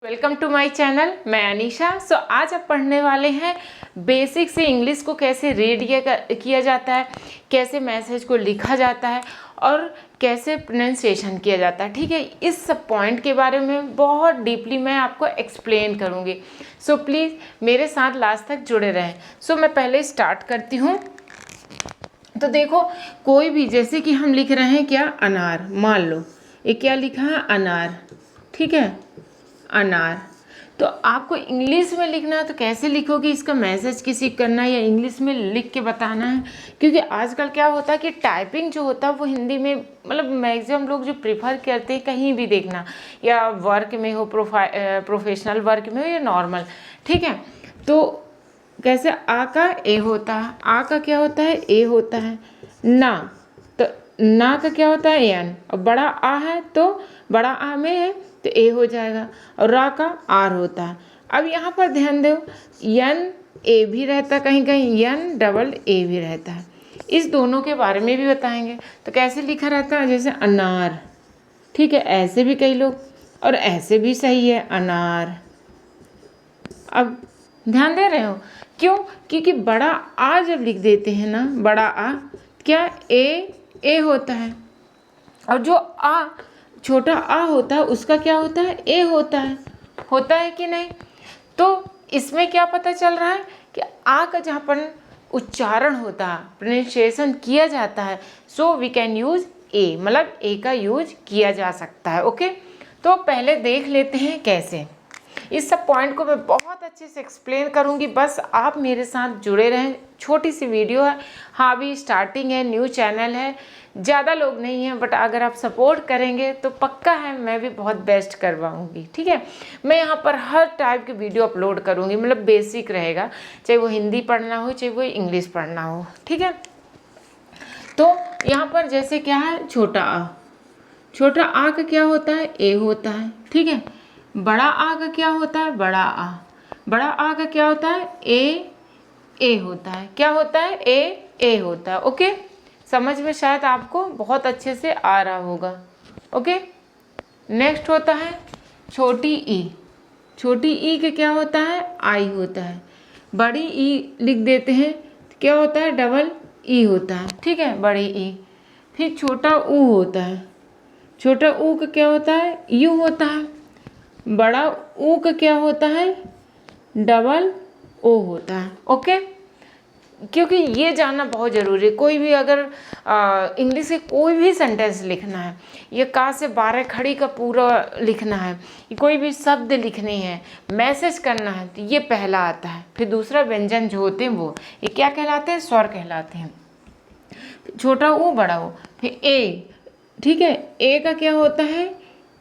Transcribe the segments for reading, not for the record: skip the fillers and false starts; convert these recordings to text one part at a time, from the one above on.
Welcome to my channel. मैं अनीशा। आज आप पढ़ने वाले हैं बेसिक से इंग्लिश को कैसे रीड किया जाता है, कैसे मैसेज को लिखा जाता है और कैसे प्रोनाउंसिएशन किया जाता है। ठीक है, इस सब पॉइंट के बारे में बहुत डीपली मैं आपको एक्सप्लेन करूँगी। प्लीज़ मेरे साथ लास्ट तक जुड़े रहें। मैं पहले स्टार्ट करती हूँ। तो देखो, कोई भी जैसे कि हम लिख रहे हैं क्या, अनार। मान लो ये क्या लिखा है, अनार। ठीक है, अनार। तो आपको इंग्लिश में लिखना है तो कैसे लिखोगे, इसका मैसेज किसी करना है या इंग्लिश में लिख के बताना है। क्योंकि आजकल क्या होता है कि टाइपिंग जो होता है वो हिंदी में, मतलब मैक्सिमम लोग जो प्रेफर करते हैं कहीं भी देखना, या वर्क में हो, प्रोफेशनल वर्क में हो या नॉर्मल। ठीक है, तो कैसे आ का ए होता है, आ का क्या होता है, ए होता है। ना, तो ना का क्या होता है, एन। और बड़ा आ है तो बड़ा आ में है तो ए हो जाएगा, और रा का आर होता है। अब यहाँ पर ध्यान दो, यन ए भी रहता है, कहीं कहीं यन डबल ए भी रहता है। इस दोनों के बारे में भी बताएंगे। तो कैसे लिखा रहता है, जैसे अनार। ठीक है, ऐसे भी कई लोग, और ऐसे भी सही है, अनार। अब ध्यान दे रहे हो क्यों, क्योंकि बड़ा आ जब लिख देते हैं ना, बड़ा आ, क्या ए होता है, और जो आ छोटा आ होता है उसका क्या होता है, ए होता है कि नहीं। तो इसमें क्या पता चल रहा है कि आ का जहाँ पर उच्चारण होता है, प्रोनाउंसिएशन किया जाता है, वी कैन यूज ए, मतलब ए का यूज किया जा सकता है। ओके, तो पहले देख लेते हैं कैसे। इस सब पॉइंट को मैं बहुत अच्छे से एक्सप्लेन करूंगी, बस आप मेरे साथ जुड़े रहें। छोटी सी वीडियो है, हाँ अभी स्टार्टिंग है, न्यू चैनल है, ज़्यादा लोग नहीं हैं, बट अगर आप सपोर्ट करेंगे तो पक्का है मैं भी बहुत बेस्ट करवाऊंगी। ठीक है, मैं यहाँ पर हर टाइप की वीडियो अपलोड करूँगी, मतलब बेसिक रहेगा, चाहे वो हिंदी पढ़ना हो चाहे वो इंग्लिश पढ़ना हो। ठीक है, तो यहाँ पर जैसे क्या है, छोटा आ का क्या होता है, ए होता है। ठीक है, बड़ा आ का क्या होता है, बड़ा आ का क्या होता है, ए होता है। क्या होता है, ए होता है। ओके, समझ में शायद आपको बहुत अच्छे से आ रहा होगा। ओके, नेक्स्ट होता है छोटी ई के क्या होता है, आई होता है। बड़ी ई लिख देते हैं क्या होता है, डबल ई होता है। ठीक है, बड़ी ई। फिर छोटा ऊ होता है, छोटा ऊ का क्या होता है, यू होता है। बड़ा ऊ का क्या होता है, डबल ओ होता है। ओके, क्योंकि ये जानना बहुत ज़रूरी है। कोई भी अगर इंग्लिश के कोई भी सेंटेंस लिखना है, ये का से 12 खड़ी का पूरा लिखना है, कोई भी शब्द लिखने हैं, मैसेज करना है, तो ये पहला आता है। फिर दूसरा व्यंजन जो होते हैं वो ये क्या कहलाते हैं, स्वर कहलाते हैं। छोटा ऊ, बड़ा ऊ, फिर ए। ठीक है, ए का क्या होता है,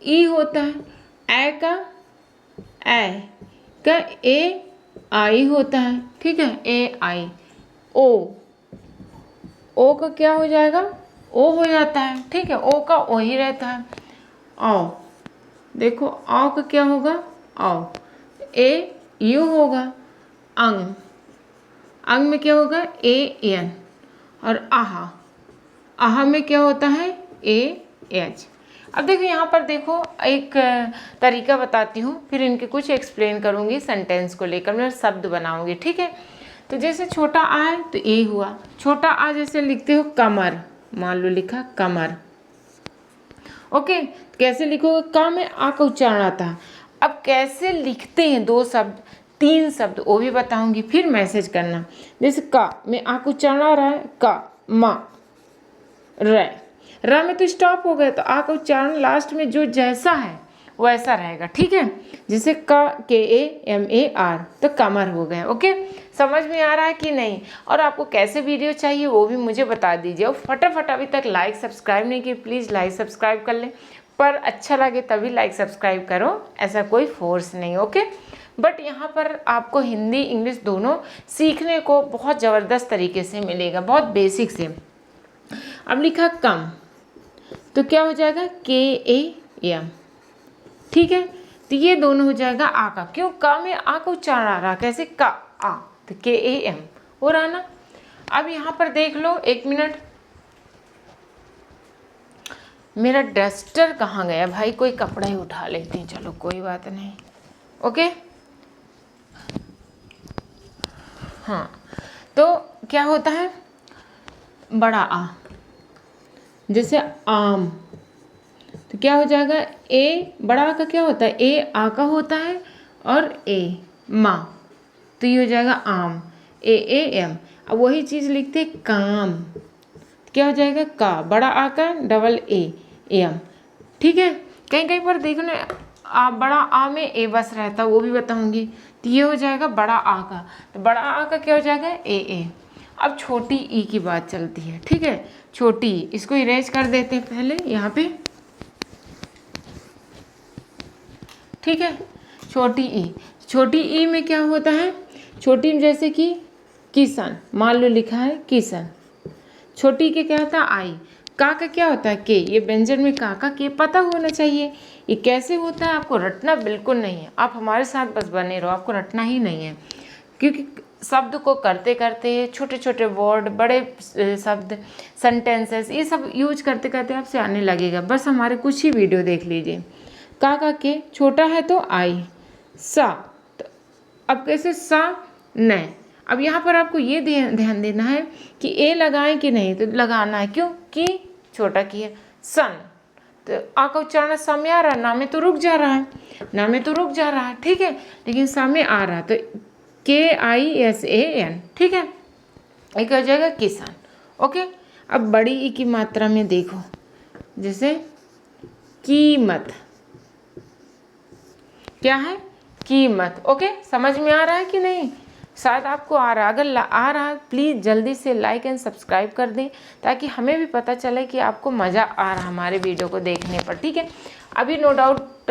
ई होता है। ए का ए आई होता है। ठीक है, ए आई। ओ का क्या हो जाएगा, ओ हो जाता है। ठीक है, ओ का ओ ही रहता है। आओ, देखो आओ का क्या होगा, आओ। ए यू होगा। अंग में क्या होगा, ए एन। और आहा में क्या होता है, ए एच। अब देखो यहाँ पर देखो, एक तरीका बताती हूँ, फिर इनके कुछ एक्सप्लेन करूँगी सेंटेंस को लेकर, मैं शब्द बनाऊँगी। ठीक है, तो जैसे छोटा आ है तो ए हुआ। छोटा आ जैसे लिखते हो कमर, मान लो लिखा कमर। ओके, कैसे लिखोगे, क में आ का उच्चारण आता है। अब कैसे लिखते हैं 2 शब्द 3 शब्द वो भी बताऊंगी, फिर मैसेज करना। जैसे का में आ का उच्चारण आ रहा है, का मा र में तो स्टॉप हो गया, तो आ का उच्चारण लास्ट में जो जैसा है वैसा रहेगा। ठीक है, जैसे KAMAR तो कमर हो गया। ओके, समझ में आ रहा है कि नहीं। और आपको कैसे वीडियो चाहिए वो भी मुझे बता दीजिए। और फटाफट अभी तक लाइक सब्सक्राइब नहीं किए, प्लीज़ लाइक सब्सक्राइब कर लें, पर अच्छा लगे तभी लाइक सब्सक्राइब करो, ऐसा कोई फोर्स नहीं। ओके, बट यहाँ पर आपको हिंदी इंग्लिश दोनों सीखने को बहुत ज़बरदस्त तरीके से मिलेगा, बहुत बेसिक से। अब लिखा कम तो क्या हो जाएगा, KAM। ठीक है, तो ये दोनों हो जाएगा आ का। क्यों, का में आ का उच्चारण आ रहा, कैसे का आ, तो KAM हो रहा ना। अब यहाँ पर देख लो, 1 मिनट, मेरा डस्टर कहाँ गया भाई, कोई कपड़ा ही उठा लेती हूँ, चलो कोई बात नहीं। ओके। हाँ, तो क्या होता है बड़ा आ, जैसे आम, तो क्या हो जाएगा ए, बड़ा आ का क्या होता है, ए आ का होता है और ए माँ, तो ये हो जाएगा आम, ए ए एम। अब वही चीज़ लिखते काम, तो क्या हो जाएगा का, बड़ा आ का डबल ए एम। ठीक है, कहीं कहीं पर देखो ना बड़ा आ में ए बस रहता, वो भी बताऊंगी। तो ये हो जाएगा बड़ा आ का, तो बड़ा आ का क्या हो जाएगा ए। अब छोटी ई की बात चलती है। ठीक है, छोटी ई, इसको इरेज कर देते हैं पहले यहाँ पे। ठीक है, छोटी ई, छोटी ई में क्या होता है, छोटी में जैसे कि किशन, मान लो लिखा है किशन, छोटी के क्या होता है आई, का क्या होता है के, ये व्यंजन में का के पता होना चाहिए। ये कैसे होता है आपको रटना बिल्कुल नहीं है, आप हमारे साथ बस बने रहो, आपको रटना ही नहीं है, क्योंकि शब्द को करते करते छोटे छोटे वर्ड, बड़े शब्द, सेंटेंसेस, ये सब यूज करते करते आपसे आने लगेगा। बस हमारे कुछ ही वीडियो देख लीजिए। का के छोटा है तो आई, सा, तो अब कैसे सा न। अब यहाँ पर आपको ये ध्यान देना है कि ए लगाएं कि नहीं, तो लगाना है, क्यों कि छोटा की है सन, तो आ का उच्चारण सा में आ रहा है, ना में तो रुक जा रहा है, ना में तो रुक जा रहा है। ठीक है, लेकिन सा में आ रहा है, तो KISAN। ठीक है, एक हो जाएगा किसान। ओके, अब बड़ी ई की मात्रा में देखो, जैसे कीमत, क्या है कीमत। ओके, समझ में आ रहा है कि नहीं, शायद आपको आ रहा है, अगर आ रहा है प्लीज़ जल्दी से लाइक एंड सब्सक्राइब कर दें, ताकि हमें भी पता चले कि आपको मज़ा आ रहा है हमारे वीडियो को देखने पर। ठीक है, अभी नो डाउट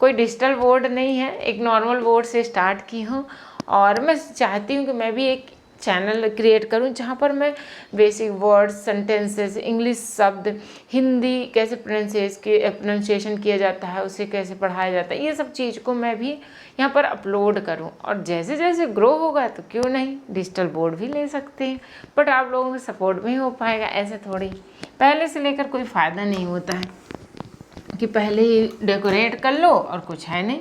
कोई डिजिटल बोर्ड नहीं है, एक नॉर्मल बोर्ड से स्टार्ट की हूँ, और मैं चाहती हूँ कि मैं भी एक चैनल क्रिएट करूँ जहाँ पर मैं बेसिक वर्ड्स, सेंटेंसेस, इंग्लिश शब्द, हिंदी कैसे प्रोनाउंसिएशन किया जाता है, उसे कैसे पढ़ाया जाता है, ये सब चीज़ को मैं भी यहाँ पर अपलोड करूँ। और जैसे जैसे ग्रो होगा तो क्यों नहीं डिजिटल बोर्ड भी ले सकते हैं, बट आप लोगों के सपोर्ट में ही हो पाएगा, ऐसे थोड़ी पहले से लेकर कोई फ़ायदा नहीं होता है कि पहले ही डेकोरेट कर लो और कुछ है नहीं।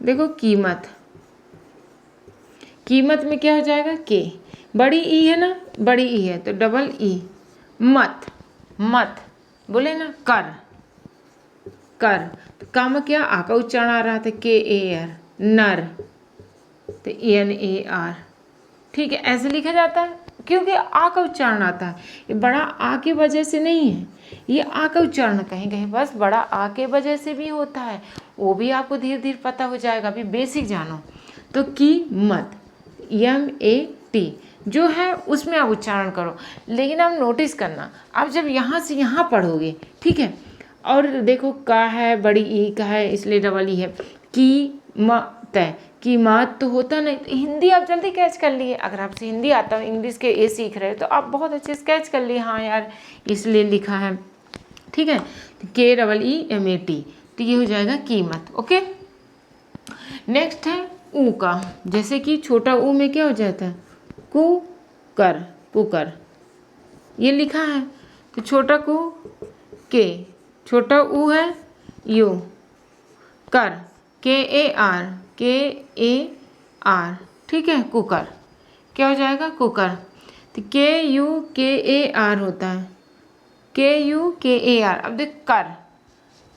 देखो कीमत, कीमत में क्या हो जाएगा के, बड़ी ई है ना, बड़ी ई है तो डबल ई, मत, मत बोले ना कर, कर, तो का में क्या आ का उच्चारण आ रहा था KAR, नर, तो NAR। ठीक है, ऐसे लिखा जाता है क्योंकि आ का उच्चारण आता है, ये बड़ा आ की वजह से नहीं है, ये आ का उच्चारण कहीं कहीं बस बड़ा आ के वजह से भी होता है, वो भी आपको धीरे धीरे पता हो जाएगा। अभी बेसिक जानो, तो कीमत MAT जो है उसमें आप उच्चारण करो, लेकिन आप नोटिस करना, आप जब यहाँ से यहाँ पढ़ोगे, ठीक है, और देखो का है, बड़ी ई का है इसलिए डबल ई है, कीमत, कीमत तो होता नहीं, तो हिंदी आप जल्दी कैच कर लिए, अगर आपसे हिंदी आता है, इंग्लिश के ए सीख रहे हो तो आप बहुत अच्छे से कैच कर लिए, हाँ यार इसलिए लिखा है। ठीक है, KEEMAT, तो ये हो जाएगा कीमत। ओके, नेक्स्ट है ऊ का, जैसे कि छोटा ऊ में क्या हो जाता है कुकर, कुकर ये लिखा है, तो छोटा कु के, छोटा ऊ है यू, कर KAR, KAR। ठीक है, कुकर क्या हो जाएगा कुकर, तो KUKAR होता है, KUKAR। अब देख कर,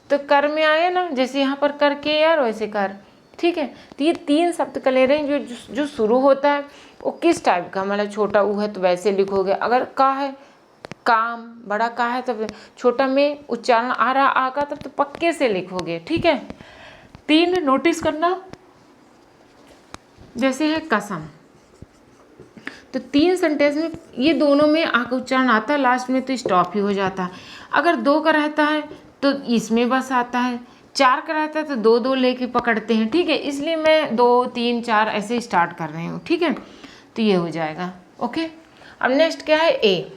तो कर में आया ना, जैसे यहाँ पर कर KAR वैसे कर। ठीक है, तो ये तीन शब्द का ले रहे हैं जो शुरू होता है वो किस टाइप का, मतलब छोटा ऊ है तो वैसे लिखोगे, अगर का है काम, बड़ा का है तो छोटा में उच्चारण आ रहा आ का तब तो पक्के से लिखोगे। ठीक है, तीन नोटिस करना, जैसे है कसम, तो तीन सेंटेंस में ये दोनों में आ का उच्चारण आता है, लास्ट में तो स्टॉप ही हो जाता है। अगर दो का रहता है तो इसमें बस आता है, चार का रहता है तो दो दो लेके पकड़ते हैं। ठीक है, इसलिए मैं 2 3 4 ऐसे स्टार्ट कर रही हूँ। ठीक है, तो ये हो जाएगा। ओके, अब नेक्स्ट क्या है ए।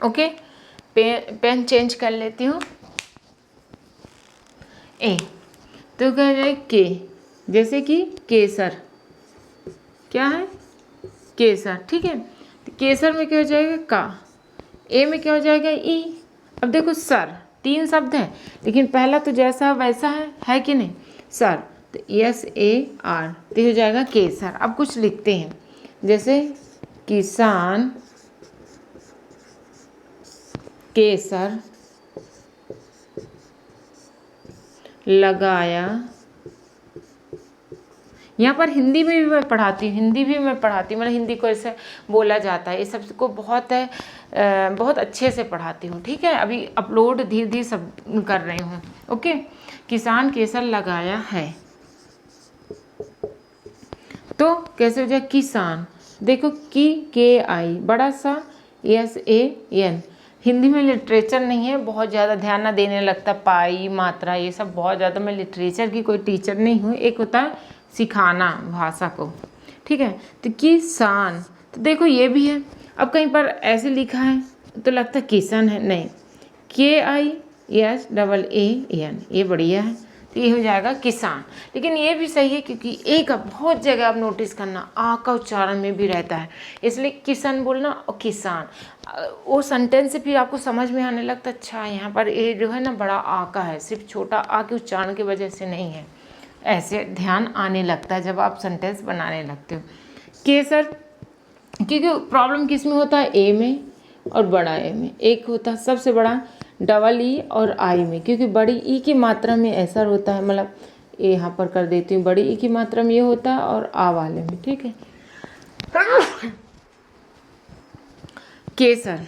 ओके, पेन चेंज कर लेती हूँ। ए तो क्या जाए के, जैसे कि केसर, क्या है केसर, ठीक है। तो केसर में क्या हो जाएगा का, ए में क्या हो जाएगा ई। अब देखो सर, 3 शब्द हैं लेकिन पहला तो जैसा वैसा है कि नहीं, सर, तो SAR तो हो जाएगा केसर। अब कुछ लिखते हैं, जैसे किसान केसर लगाया। यहाँ पर हिंदी में भी मैं पढ़ाती हूँ, मतलब हिंदी को ऐसे बोला जाता है, ये सबको बहुत अच्छे से पढ़ाती हूँ, ठीक है। अभी अपलोड धीरे धीरे सब कर रही हूँ, ओके। किसान केसर लगाया है, तो कैसे हो जाए किसान। देखो KI बड़ा सा SAN। हिंदी में लिटरेचर नहीं है, बहुत ज़्यादा ध्यान ना देने लगता, पाई मात्रा ये सब बहुत ज़्यादा, मैं लिटरेचर की कोई टीचर नहीं हूँ, एक होता है सिखाना भाषा को, ठीक है। तो किसान, तो देखो ये भी है। अब कहीं पर ऐसे लिखा है तो लगता है किसान है, नहीं, KISAAN, ये बढ़िया है, तो ये हो जाएगा किसान। लेकिन ये भी सही है क्योंकि ए का बहुत जगह आप नोटिस करना आ का उच्चारण में भी रहता है, इसलिए किसान बोलना और किसान, वो सेंटेंस से फिर आपको समझ में आने लगता है, अच्छा यहाँ पर ए जो है ना बड़ा आ का है, सिर्फ छोटा आ के उच्चारण की वजह से नहीं है, ऐसे ध्यान आने लगता है जब आप सेंटेंस बनाने लगते हो। केसर, क्योंकि प्रॉब्लम किस में होता है, ए में और बड़ा ए में। एक होता है सबसे बड़ा डबल ई और आई में, क्योंकि बड़ी ई की मात्रा में ऐसा होता है, मतलब ए यहाँ पर कर देती हूँ, बड़ी ई की मात्रा में ये होता है और आ वाले में, ठीक है। केसर,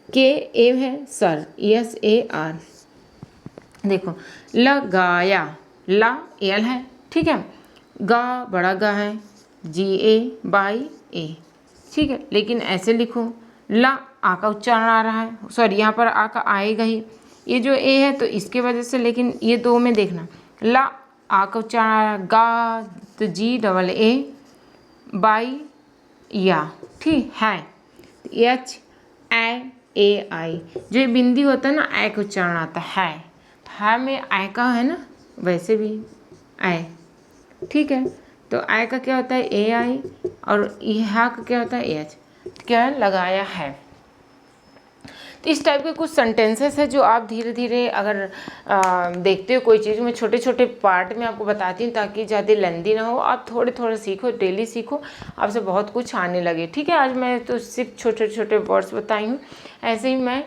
KA है सर, SAR। देखो लगाया, ला एल है, ठीक है, गा बड़ा गा है, GA/A, ठीक है। लेकिन ऐसे लिखो, ला आ का उच्चारण आ रहा है, सॉरी यहाँ पर आ का आएगा ही, ये जो ए है तो इसके वजह से, लेकिन ये दो में देखना, ला आ का उच्चारण आ रहा है, गा तो GAA बाई या, ठीक है। HAI, जो ये बिंदी होता है ना, ऐ का उच्चारण आता है में ऐ का है ना, वैसे भी ऐ, ठीक है। तो ऐ का क्या होता है AI, और यहाँ का क्या होता है AH, क्या लगाया है। तो इस टाइप के कुछ सेंटेंसेस है जो आप धीरे धीरे अगर देखते हो कोई चीज़, मैं छोटे छोटे पार्ट में आपको बताती हूँ ताकि ज़्यादा लेंदी ना हो, आप थोड़े थोड़े सीखो, डेली सीखो, आपसे बहुत कुछ आने लगे, ठीक है। आज मैं तो सिर्फ छोटे छोटे वर्ड्स बताई हूँ, ऐसे ही मैं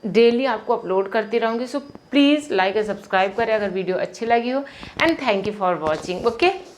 डेली आपको अपलोड करती रहूँगी। सो प्लीज़ लाइक और सब्सक्राइब करें अगर वीडियो अच्छी लगी हो, and thank you for watching, okay.